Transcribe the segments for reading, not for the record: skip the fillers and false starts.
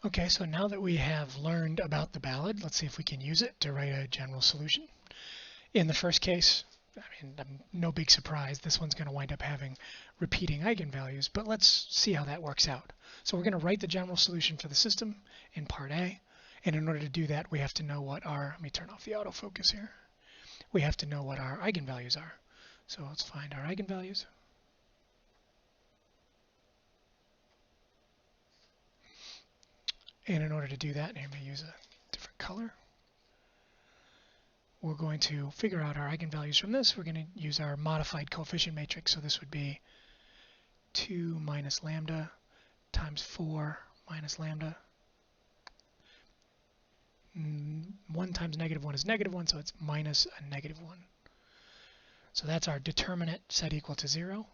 Okay, so now that we have learned about the ballad, let's see if we can use it to write a general solution. In the first case, no big surprise, this one's going to wind up having repeating eigenvalues, but let's see how that works out. So we're going to write the general solution for the system in part A, and in order to do that, we have to know what our, let me turn off the autofocus here, we have to know what our eigenvalues are. So let's find our eigenvalues. And in order to do that, I'm going to use a different color. We're going to figure out our eigenvalues from this. We're going to use our modified coefficient matrix. So this would be 2 minus lambda times 4 minus lambda. 1 times -1 is -1, so it's minus a -1. So that's our determinant set equal to 0.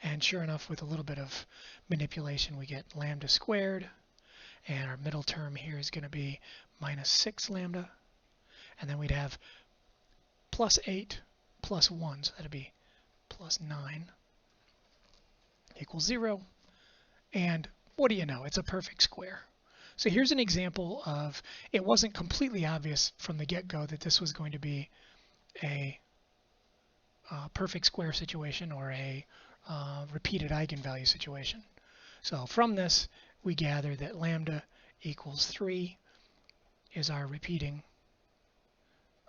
And sure enough, with a little bit of manipulation, we get lambda squared. And our middle term here is going to be minus 6 lambda. And then we'd have plus 8 plus 1, so that'd be plus 9 equals 0. And what do you know? It's a perfect square. So here's an example of, it wasn't completely obvious from the get-go that this was going to be a perfect square situation or a repeated eigenvalue situation. So from this, we gather that lambda equals 3 is our repeating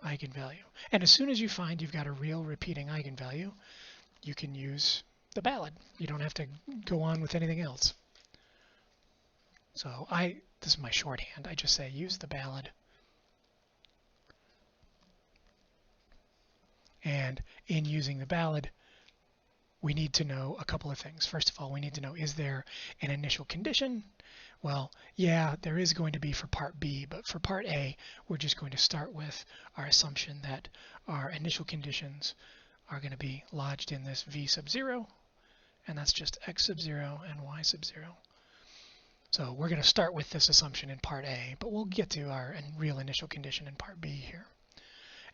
eigenvalue. And as soon as you find you've got a real repeating eigenvalue, you can use the ballad. You don't have to go on with anything else. So this is my shorthand. I just say use the ballad. And in using the ballad, we need to know a couple of things. First of all, we need to know, is there an initial condition? Well, yeah, there is going to be for part B, but for part A, we're just going to start with our assumption that our initial conditions are going to be lodged in this V sub 0, and that's just X sub 0 and Y sub 0. So we're going to start with this assumption in part A, but we'll get to our real initial condition in part B here.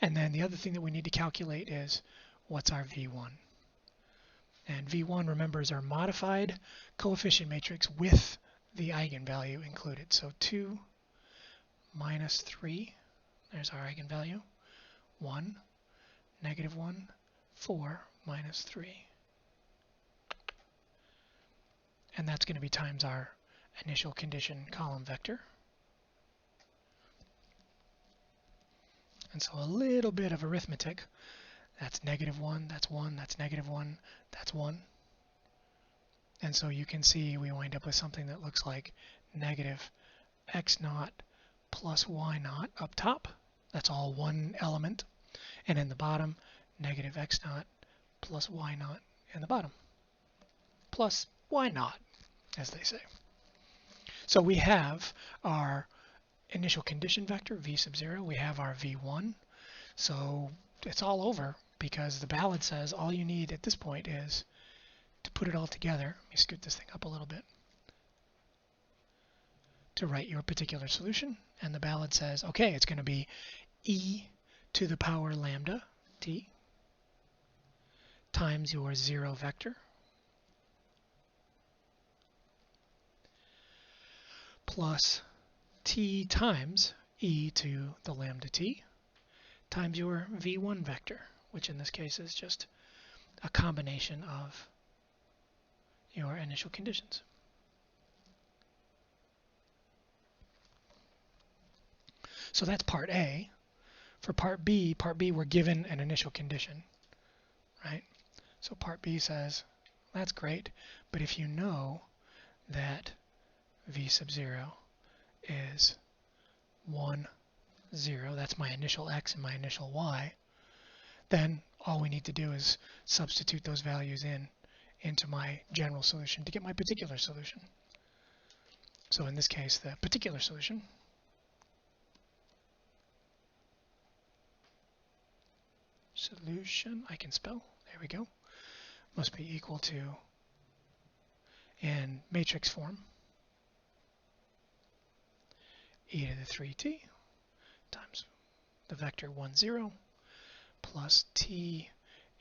And then the other thing that we need to calculate is, what's our V1? And V1, remember, is our modified coefficient matrix with the eigenvalue included. So 2 minus 3, there's our eigenvalue, 1, -1, 4 minus 3. And that's going to be times our initial condition column vector. And so a little bit of arithmetic. That's -1, that's 1, that's -1, that's 1. And so you can see we wind up with something that looks like negative x0 plus y0 up top. That's all one element. And in the bottom, negative x0 plus y0 in the bottom. Plus y0, as they say. So we have our initial condition vector, v sub 0. We have our v1. So it's all over, because the ballad says all you need at this point is to put it all together. Let me scoot this thing up a little bit to write your particular solution. And the ballad says, okay, it's going to be e to the power lambda t times your 0 vector plus t times e to the lambda t times your v1 vector, which in this case is just a combination of your initial conditions. So that's part A. For part B we're given an initial condition, right? So part B says, that's great, but if you know that v sub 0 is 1, 0, that's my initial x and my initial y, then all we need to do is substitute those values into my general solution to get my particular solution. So in this case, the particular solution I can spell, there we go, must be equal to, in matrix form, e to the 3t times the vector 1, 0 plus t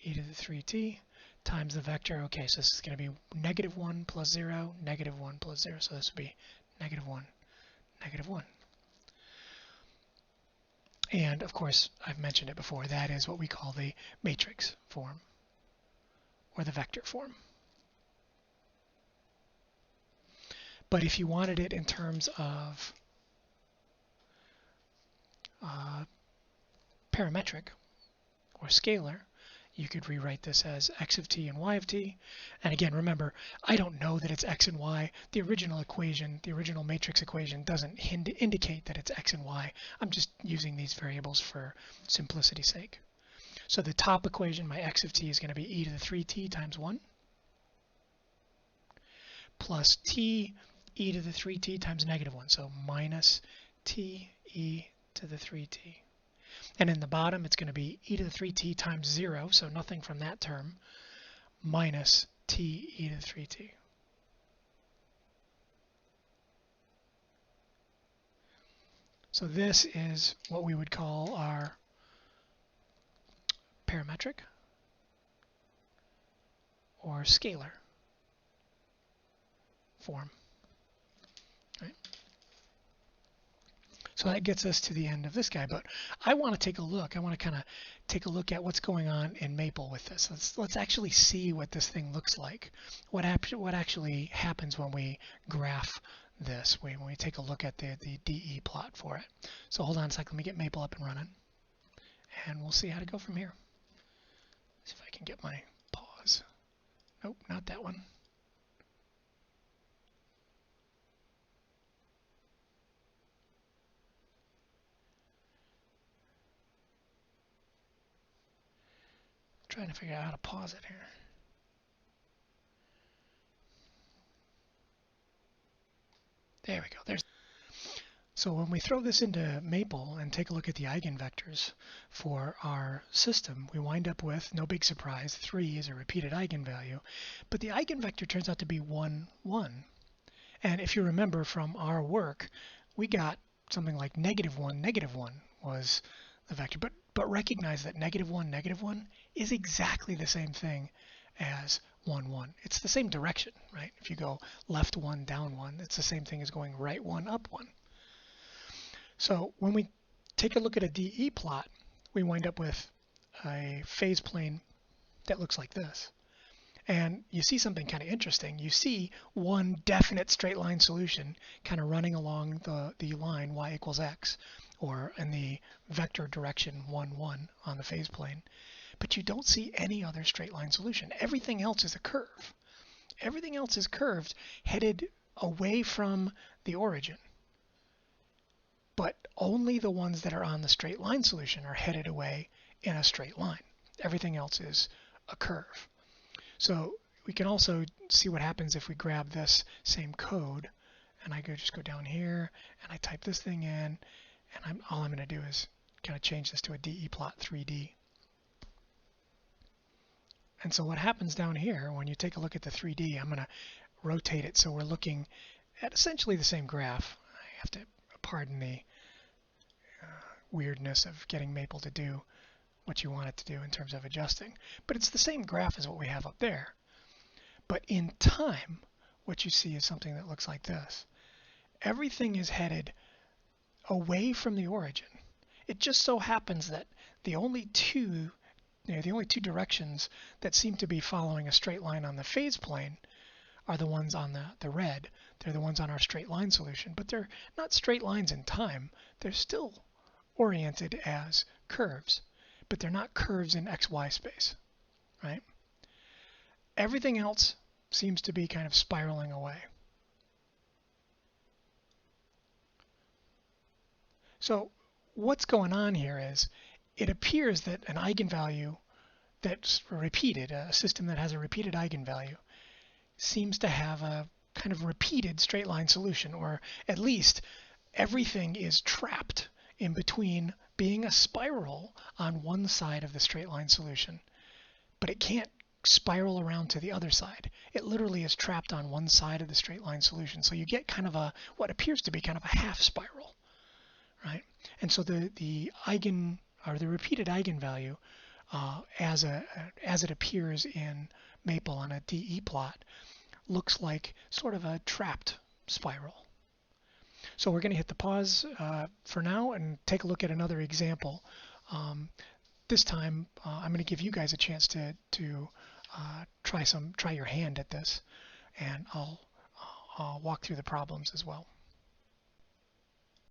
e to the 3t times the vector, okay, so this is going to be -1 plus 0, -1 plus 0, so this would be -1, negative 1. And of course, I've mentioned it before, that is what we call the matrix form or the vector form. But if you wanted it in terms of parametric or scalar, you could rewrite this as x of t and y of t. And again, remember, I don't know that it's x and y. The original equation, the original matrix equation, doesn't indicate that it's x and y. I'm just using these variables for simplicity's sake. So the top equation, my x of t, is going to be e to the 3t times 1 plus t e to the 3t times negative 1. So minus t e to the 3t. And in the bottom, it's going to be e to the 3t times 0, so nothing from that term, minus t e to the 3t. So this is what we would call our parametric or scalar form. Right? So that gets us to the end of this guy, but I want to take a look. I want to kind of take a look at what's going on in Maple with this. Let's actually see what this thing looks like. What actually happens when we graph this, when we take a look at the DE plot for it. So hold on a second, let me get Maple up and running, and we'll see how to go from here. See if I can get my pause. Nope, not that one. Trying to figure out how to pause it here. There we go. So when we throw this into Maple and take a look at the eigenvectors for our system, we wind up with, no big surprise, 3 is a repeated eigenvalue. But the eigenvector turns out to be 1, 1. And if you remember from our work, we got something like -1, -1 was the vector. But recognize that -1, -1 is exactly the same thing as 1, 1. It's the same direction, right? If you go left 1, down 1, it's the same thing as going right 1, up 1. So when we take a look at a DE plot, we wind up with a phase plane that looks like this. And you see something kind of interesting. You see one definite straight line solution kind of running along the line y equals x, or in the vector direction 1, 1 on the phase plane. But you don't see any other straight line solution. Everything else is a curve. Everything else is curved, headed away from the origin. But only the ones that are on the straight line solution are headed away in a straight line. Everything else is a curve. So we can also see what happens if we grab this same code, and I just go down here and I type this thing in, and all I'm going to do is kind of change this to a DE plot 3D. And so what happens down here, when you take a look at the 3D, I'm going to rotate it so we're looking at essentially the same graph. I have to pardon the weirdness of getting Maple to do what you want it to do in terms of adjusting. But it's the same graph as what we have up there. But in time, what you see is something that looks like this. Everything is headed away from the origin. It just so happens that the only two directions that seem to be following a straight line on the phase plane are the ones on the red. They're the ones on our straight line solution, but they're not straight lines in time. They're still oriented as curves, but they're not curves in XY space, right? Everything else seems to be kind of spiraling away. So what's going on here is it appears that an eigenvalue that's repeated, a system that has a repeated eigenvalue, seems to have a kind of repeated straight line solution, or at least everything is trapped in between being a spiral on one side of the straight line solution, but it can't spiral around to the other side. It literally is trapped on one side of the straight line solution. So you get kind of what appears to be kind of a half spiral, right? And so the repeated eigenvalue as it appears in Maple on a DE plot looks like sort of a trapped spiral. So we're going to hit the pause for now and take a look at another example. This time I'm going to give you guys a chance to try your hand at this, and I'll walk through the problems as well.